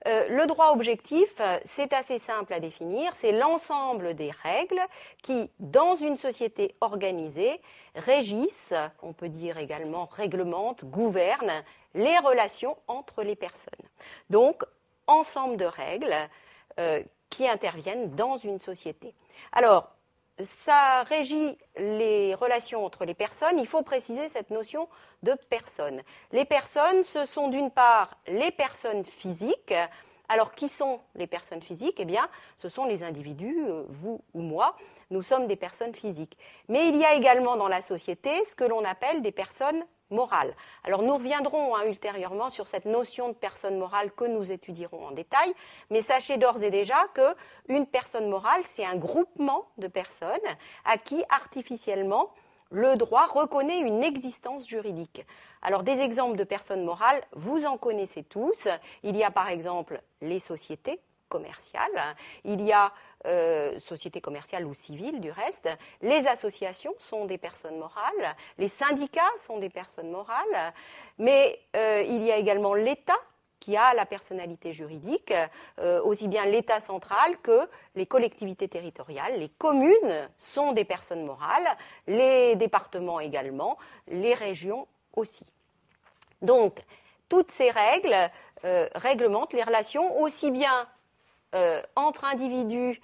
Le droit objectif, c'est assez simple à définir, c'est l'ensemble des règles qui, dans une société organisée, régissent, on peut dire également réglementent, gouvernent les relations entre les personnes. Donc, ensemble de règles qui interviennent dans une société. Alors, ça régit les relations entre les personnes. Il faut préciser cette notion de personne. Les personnes, ce sont d'une part les personnes physiques. Alors, qui sont les personnes physiques ? Eh bien, ce sont les individus, vous ou moi. Nous sommes des personnes physiques. Mais il y a également dans la société ce que l'on appelle des personnes morales. Alors, nous reviendrons ultérieurement sur cette notion de personne morale que nous étudierons en détail, mais sachez d'ores et déjà qu'une personne morale, c'est un groupement de personnes à qui artificiellement le droit reconnaît une existence juridique. Alors, des exemples de personnes morales, vous en connaissez tous. Il y a par exemple les sociétés commerciales, il y a sociétés commerciales ou civiles du reste, les associations sont des personnes morales, les syndicats sont des personnes morales, mais il y a également l'État qui a la personnalité juridique, aussi bien l'État central que les collectivités territoriales. Les communes sont des personnes morales, les départements également, les régions aussi. Donc, toutes ces règles réglementent les relations aussi bien entre individus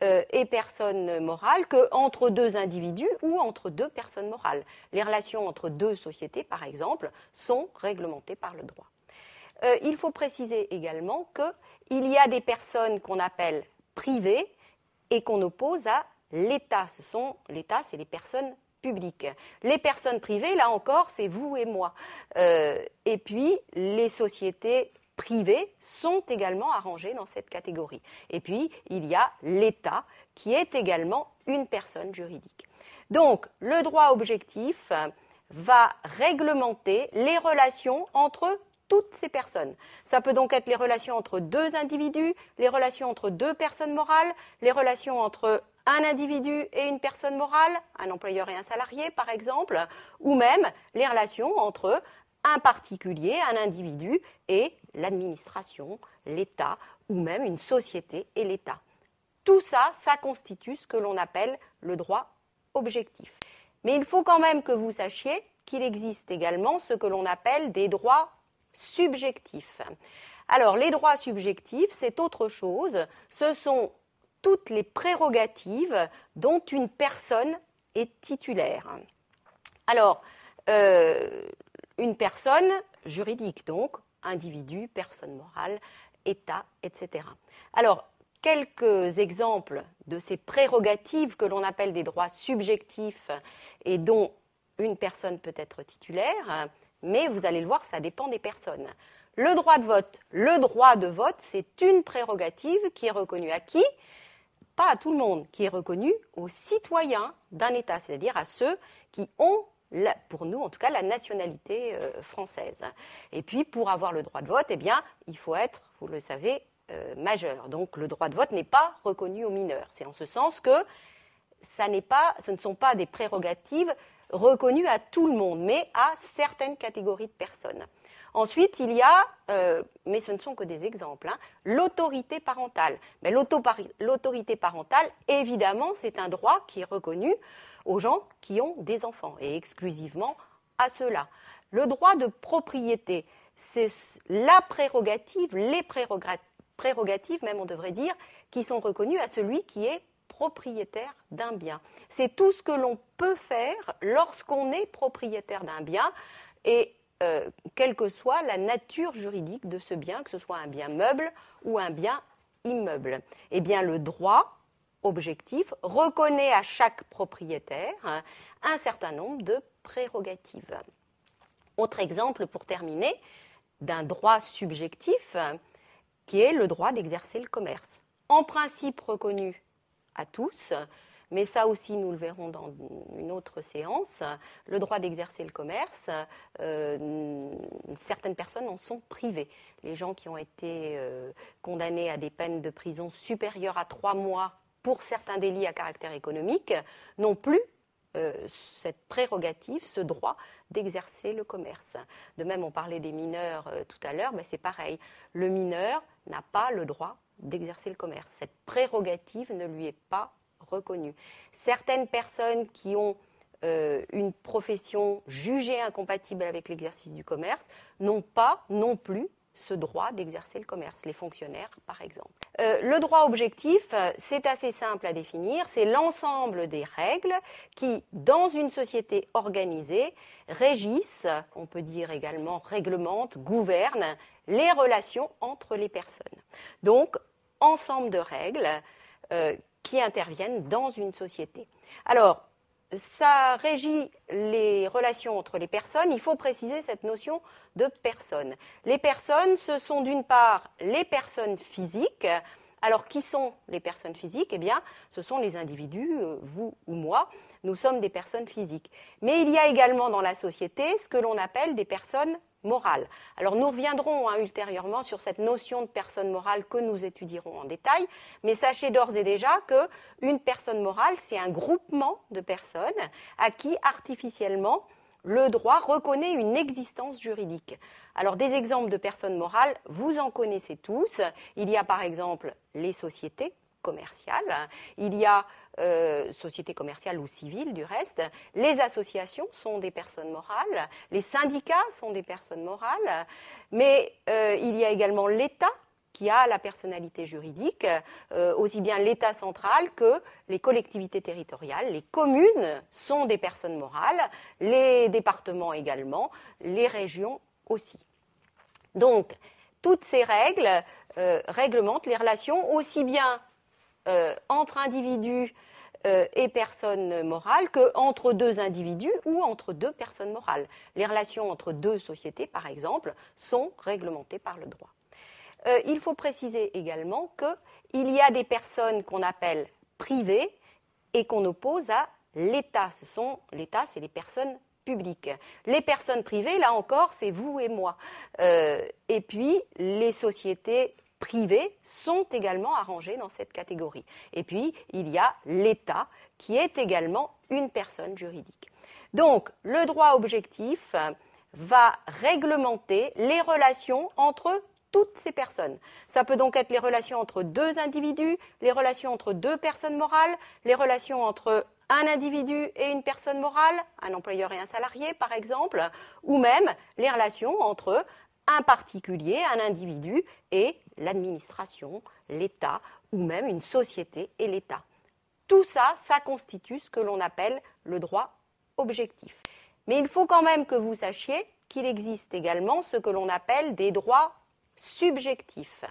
et personnes morales qu'entre deux individus ou entre deux personnes morales. Les relations entre deux sociétés, par exemple, sont réglementées par le droit. Il faut préciser également qu'il y a des personnes qu'on appelle privées et qu'on oppose à l'État. L'État, c'est les personnes publiques. Les personnes privées, là encore, c'est vous et moi. Et puis, les sociétés privées sont également arrangées dans cette catégorie. Et puis, il y a l'État qui est également une personne juridique. Donc, le droit objectif va réglementer les relations entre toutes ces personnes. Ça peut donc être les relations entre deux individus, les relations entre deux personnes morales, les relations entre un individu et une personne morale, un employeur et un salarié par exemple, ou même les relations entre un particulier, un individu et l'administration, l'État, ou même une société et l'État. Tout ça, ça constitue ce que l'on appelle le droit objectif. Mais il faut quand même que vous sachiez qu'il existe également ce que l'on appelle des droits subjectifs. Alors, les droits subjectifs, c'est autre chose. Ce sont toutes les prérogatives dont une personne est titulaire. Alors, une personne juridique, donc, individu, personne morale, État, etc. Alors, quelques exemples de ces prérogatives que l'on appelle des droits subjectifs et dont une personne peut être titulaire, mais vous allez le voir, ça dépend des personnes. Le droit de vote. Le droit de vote, c'est une prérogative qui est reconnue à qui ? Pas à tout le monde, qui est reconnue aux citoyens d'un État, c'est-à-dire à ceux qui ont, pour nous en tout cas, la nationalité française. Et puis, pour avoir le droit de vote, eh bien, il faut être, vous le savez, majeur. Donc, le droit de vote n'est pas reconnu aux mineurs. C'est en ce sens que ce ne sont pas des prérogatives reconnues à tout le monde, mais à certaines catégories de personnes. Ensuite, il y a, mais ce ne sont que des exemples, l'autorité parentale. Mais l'autorité parentale, évidemment, c'est un droit qui est reconnu aux gens qui ont des enfants, et exclusivement à ceux-là. Le droit de propriété, c'est la prérogative, les prérogatives, même on devrait dire, qui sont reconnues à celui qui est propriétaire d'un bien. C'est tout ce que l'on peut faire lorsqu'on est propriétaire d'un bien, et quelle que soit la nature juridique de ce bien, que ce soit un bien meuble ou un bien immeuble. Eh bien, le droit objectif reconnaît à chaque propriétaire un certain nombre de prérogatives. Autre exemple, pour terminer, d'un droit subjectif qui est le droit d'exercer le commerce. En principe reconnu à tous, mais ça aussi nous le verrons dans une autre séance, le droit d'exercer le commerce, certaines personnes en sont privées. Les gens qui ont été condamnés à des peines de prison supérieures à 3 mois pour certains délits à caractère économique n'ont plus cette prérogative, ce droit d'exercer le commerce. De même, on parlait des mineurs tout à l'heure, mais c'est pareil. Le mineur n'a pas le droit d'exercer le commerce. Cette prérogative ne lui est pas reconnue. Certaines personnes qui ont une profession jugée incompatible avec l'exercice du commerce n'ont pas non plus ce droit d'exercer le commerce, les fonctionnaires par exemple. Le droit objectif, c'est assez simple à définir, c'est l'ensemble des règles qui, dans une société organisée, régissent, on peut dire également réglementent, gouvernent les relations entre les personnes. Donc, ensemble de règles qui interviennent dans une société. Alors, ça régit les relations entre les personnes. Il faut préciser cette notion de personne. Les personnes, ce sont d'une part les personnes physiques. Alors, qui sont les personnes physiques ? Eh bien, ce sont les individus, vous ou moi. Nous sommes des personnes physiques. Mais il y a également dans la société ce que l'on appelle des personnes morales. Alors, nous reviendrons ultérieurement sur cette notion de personne morale que nous étudierons en détail, mais sachez d'ores et déjà qu'une personne morale, c'est un groupement de personnes à qui artificiellement le droit reconnaît une existence juridique. Alors, des exemples de personnes morales, vous en connaissez tous. Il y a par exemple les sociétés commerciales, il y a sociétés commerciales ou civiles du reste, les associations sont des personnes morales, les syndicats sont des personnes morales, mais il y a également l'État qui a la personnalité juridique, aussi bien l'État central que les collectivités territoriales. Les communes sont des personnes morales, les départements également, les régions aussi. Donc, toutes ces règles réglementent les relations aussi bien entre individus et personnes morales qu'entre deux individus ou entre deux personnes morales. Les relations entre deux sociétés, par exemple, sont réglementées par le droit. Il faut préciser également qu'il y a des personnes qu'on appelle privées et qu'on oppose à l'État. L'État, c'est les personnes publiques. Les personnes privées, là encore, c'est vous et moi. Et puis, les sociétés privées sont également arrangées dans cette catégorie. Et puis, il y a l'État qui est également une personne juridique. Donc, le droit objectif va réglementer les relations entre toutes ces personnes. Ça peut donc être les relations entre deux individus, les relations entre deux personnes morales, les relations entre un individu et une personne morale, un employeur et un salarié par exemple, ou même les relations entre un particulier, un individu et l'administration, l'État, ou même une société et l'État. Tout ça, ça constitue ce que l'on appelle le droit objectif. Mais il faut quand même que vous sachiez qu'il existe également ce que l'on appelle des droits subjectifs.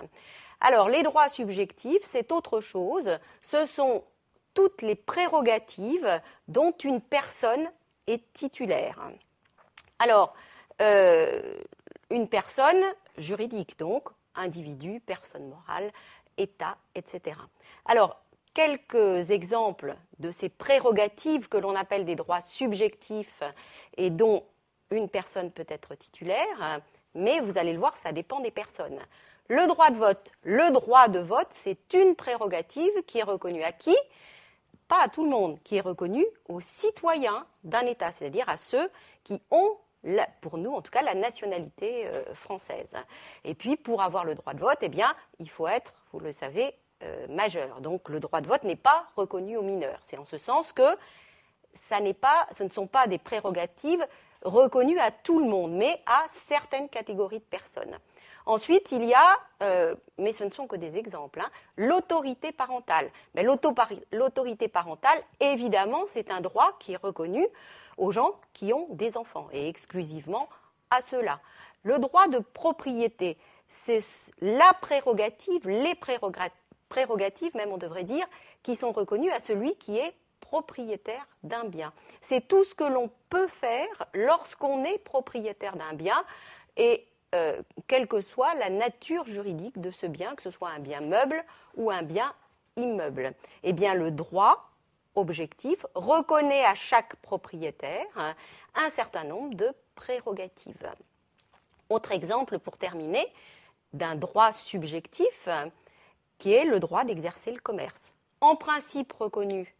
Alors, les droits subjectifs, c'est autre chose. Ce sont toutes les prérogatives dont une personne est titulaire. Alors, une personne juridique, donc, individu, personne morale, État, etc. Alors, quelques exemples de ces prérogatives que l'on appelle des droits subjectifs et dont une personne peut être titulaire, mais vous allez le voir, ça dépend des personnes. Le droit de vote. Le droit de vote, c'est une prérogative qui est reconnue à qui ? Pas à tout le monde, qui est reconnue aux citoyens d'un État, c'est-à-dire à ceux qui ont, pour nous en tout cas, la nationalité française. Et puis, pour avoir le droit de vote, eh bien, il faut être, vous le savez, majeur. Donc, le droit de vote n'est pas reconnu aux mineurs. C'est en ce sens que ce ne sont pas des prérogatives reconnues à tout le monde, mais à certaines catégories de personnes. Ensuite, il y a, mais ce ne sont que des exemples, l'autorité parentale. Mais l'autorité parentale, évidemment, c'est un droit qui est reconnu aux gens qui ont des enfants, et exclusivement à ceux-là. Le droit de propriété, c'est la prérogative, les prérogatives, même on devrait dire, qui sont reconnues à celui qui est propriétaire d'un bien. C'est tout ce que l'on peut faire lorsqu'on est propriétaire d'un bien, et quelle que soit la nature juridique de ce bien, que ce soit un bien meuble ou un bien immeuble. Eh bien, le droit objectif reconnaît à chaque propriétaire un certain nombre de prérogatives. Autre exemple, pour terminer, d'un droit subjectif qui est le droit d'exercer le commerce. En principe reconnu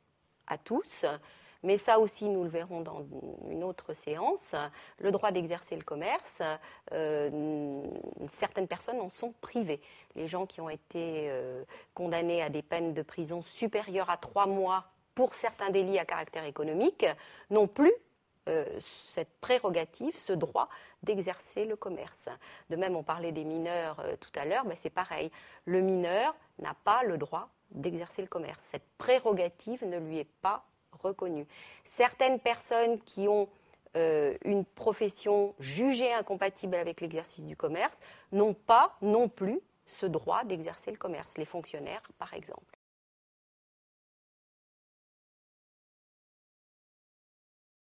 à tous, Mais ça aussi, nous le verrons dans une autre séance. Le droit d'exercer le commerce, certaines personnes en sont privées. Les gens qui ont été condamnés à des peines de prison supérieures à 3 mois pour certains délits à caractère économique n'ont plus cette prérogative, ce droit d'exercer le commerce. De même, on parlait des mineurs tout à l'heure, c'est pareil. Le mineur n'a pas le droit d'exercer le commerce. Cette prérogative ne lui est pas reconnue. Certaines personnes qui ont une profession jugée incompatible avec l'exercice du commerce n'ont pas non plus ce droit d'exercer le commerce. Les fonctionnaires, par exemple.